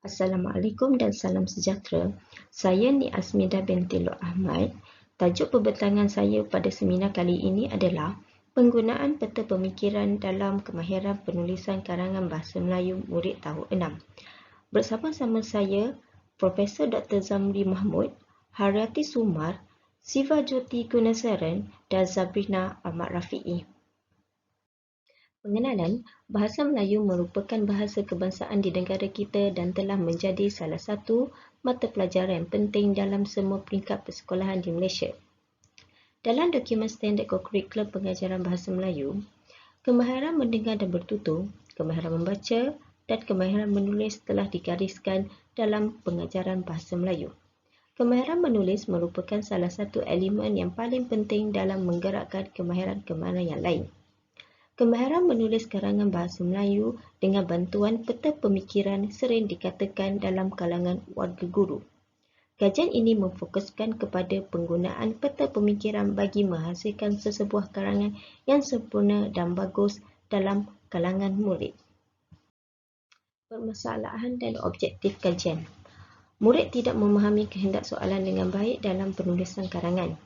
Assalamualaikum dan salam sejahtera. Saya Ni Asmida binti Lok Ahmad. Tajuk perbincangan saya pada seminar kali ini adalah penggunaan peta pemikiran dalam kemahiran penulisan karangan bahasa Melayu murid tahun 6. Bersama-sama saya, Profesor Dr. Zamri Mahmud, Haryati Sumar, Siva Jyoti Gunasaran dan Zabrina Ahmad Rafi'i. Pengenalan, bahasa Melayu merupakan bahasa kebangsaan di negara kita dan telah menjadi salah satu mata pelajaran penting dalam semua peringkat persekolahan di Malaysia. Dalam dokumen standard kurikulum pengajaran bahasa Melayu, kemahiran mendengar dan bertutur, kemahiran membaca dan kemahiran menulis telah digariskan dalam pengajaran bahasa Melayu. Kemahiran menulis merupakan salah satu elemen yang paling penting dalam menggerakkan kemahiran-kemahiran yang lain. Kemahiran menulis karangan bahasa Melayu dengan bantuan peta pemikiran sering dikatakan dalam kalangan warga guru. Kajian ini memfokuskan kepada penggunaan peta pemikiran bagi menghasilkan sesebuah karangan yang sempurna dan bagus dalam kalangan murid. Permasalahan dan objektif kajian. Murid tidak memahami kehendak soalan dengan baik dalam penulisan karangan.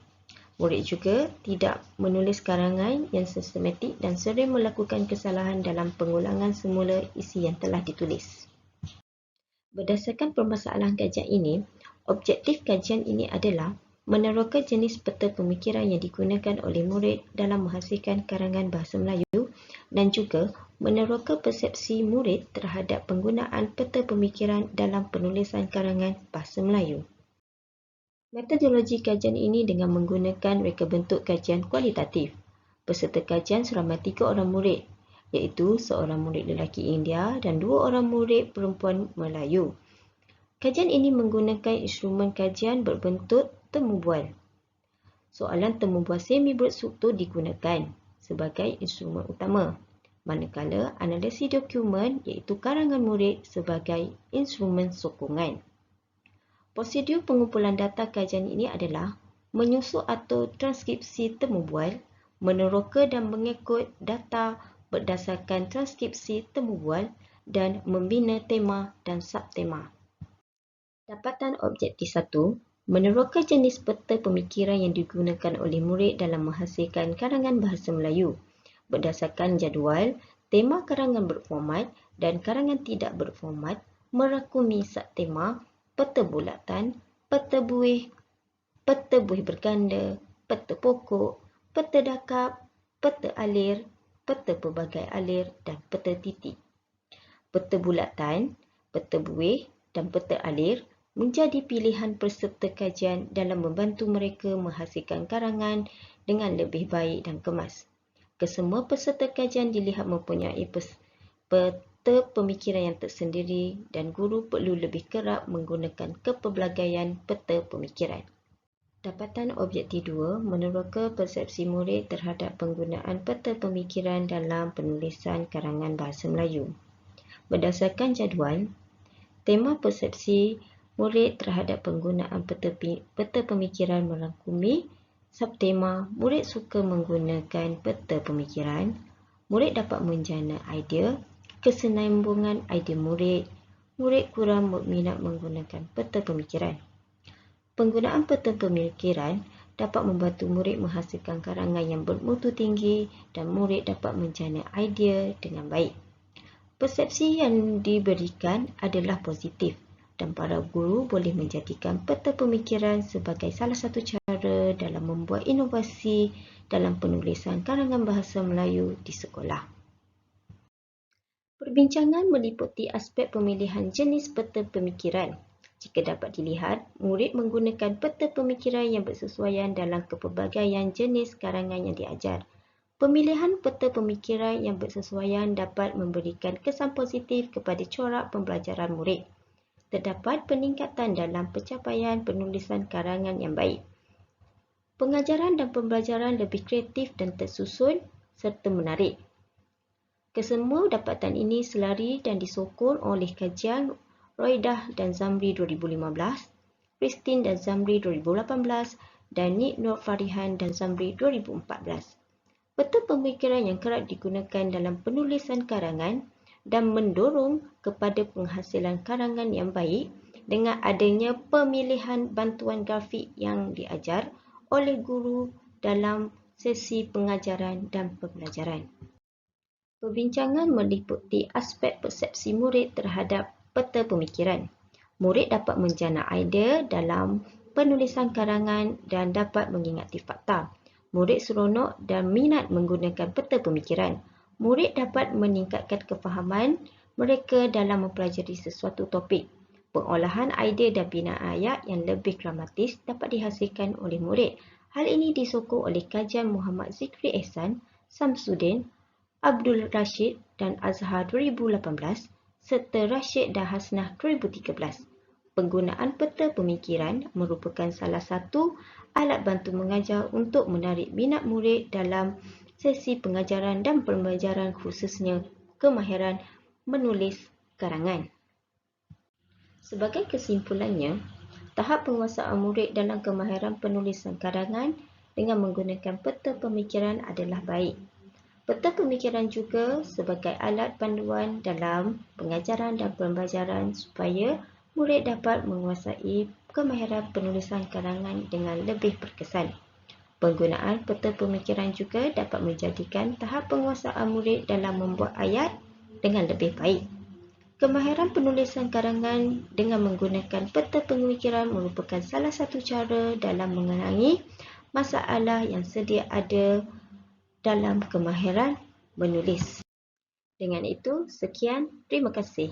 Murid juga tidak menulis karangan yang sistematik dan sering melakukan kesalahan dalam pengulangan semula isi yang telah ditulis. Berdasarkan permasalahan kajian ini, objektif kajian ini adalah meneroka jenis peta pemikiran yang digunakan oleh murid dalam menghasilkan karangan bahasa Melayu dan juga meneroka persepsi murid terhadap penggunaan peta pemikiran dalam penulisan karangan bahasa Melayu. Metodologi kajian ini dengan menggunakan reka bentuk kajian kualitatif. Peserta kajian seramai 3 orang murid, iaitu seorang murid lelaki India dan 2 orang murid perempuan Melayu. Kajian ini menggunakan instrumen kajian berbentuk temu bual. Soalan temu bual semi berstruktur digunakan sebagai instrumen utama, manakala analisis dokumen iaitu karangan murid sebagai instrumen sokongan. Prosedur pengumpulan data kajian ini adalah menyusun atau transkripsi temu bual, meneroka dan mengikut data berdasarkan transkripsi temu bual dan membina tema dan subtema. Dapatan objektif 1, meneroka jenis peta pemikiran yang digunakan oleh murid dalam menghasilkan karangan bahasa Melayu berdasarkan jadual, tema karangan berformat dan karangan tidak berformat, merakumi subtema, peta bulatan, peta buih berganda, peta pokok, peta dakap, peta alir, peta pelbagai alir dan peta titik. Peta bulatan, peta buih dan peta alir menjadi pilihan peserta kajian dalam membantu mereka menghasilkan karangan dengan lebih baik dan kemas. Kesemua peserta kajian dilihat mempunyai peta pemikiran yang tersendiri dan guru perlu lebih kerap menggunakan kepelbagaian peta pemikiran. Dapatan objektif 2, meneroka persepsi murid terhadap penggunaan peta pemikiran dalam penulisan karangan bahasa Melayu. Berdasarkan jadual, tema persepsi murid terhadap penggunaan peta pemikiran merangkumi subtema murid suka menggunakan peta pemikiran, murid dapat menjana idea, kesinambungan idea murid, murid kurang berminat menggunakan peta pemikiran. Penggunaan peta pemikiran dapat membantu murid menghasilkan karangan yang bermutu tinggi dan murid dapat menjana idea dengan baik. Persepsi yang diberikan adalah positif dan para guru boleh menjadikan peta pemikiran sebagai salah satu cara dalam membuat inovasi dalam penulisan karangan bahasa Melayu di sekolah. Perbincangan meliputi aspek pemilihan jenis peta pemikiran. Jika dapat dilihat, murid menggunakan peta pemikiran yang bersesuaian dalam kepelbagaian jenis karangan yang diajar. Pemilihan peta pemikiran yang bersesuaian dapat memberikan kesan positif kepada corak pembelajaran murid. Terdapat peningkatan dalam pencapaian penulisan karangan yang baik. Pengajaran dan pembelajaran lebih kreatif dan tersusun serta menarik. Kesemua dapatan ini selari dan disokong oleh kajian Roidah dan Zamri 2015, Christine dan Zamri 2018 dan Nik Nur Farihan dan Zamri 2014. Peta pemikiran yang kerap digunakan dalam penulisan karangan dan mendorong kepada penghasilan karangan yang baik dengan adanya pemilihan bantuan grafik yang diajar oleh guru dalam sesi pengajaran dan pembelajaran. Perbincangan meliputi aspek persepsi murid terhadap peta pemikiran. Murid dapat menjana idea dalam penulisan karangan dan dapat mengingati fakta. Murid seronok dan minat menggunakan peta pemikiran. Murid dapat meningkatkan kefahaman mereka dalam mempelajari sesuatu topik. Pengolahan idea dan binaan ayat yang lebih gramatis dapat dihasilkan oleh murid. Hal ini disokong oleh kajian Muhammad Zikri Ehsan, Samsudin, Abdul Rashid dan Azhar 2018 serta Rashid dan Hasnah 2013. Penggunaan peta pemikiran merupakan salah satu alat bantu mengajar untuk menarik minat murid dalam sesi pengajaran dan pembelajaran, khususnya kemahiran menulis karangan. Sebagai kesimpulannya, tahap penguasaan murid dalam kemahiran penulisan karangan dengan menggunakan peta pemikiran adalah baik. Peta pemikiran juga sebagai alat panduan dalam pengajaran dan pembelajaran supaya murid dapat menguasai kemahiran penulisan karangan dengan lebih berkesan. Penggunaan peta pemikiran juga dapat menjadikan tahap penguasaan murid dalam membuat ayat dengan lebih baik. Kemahiran penulisan karangan dengan menggunakan peta pemikiran merupakan salah satu cara dalam mengenangi masalah yang sedia ada dalam kemahiran menulis. Dengan itu, sekian, terima kasih.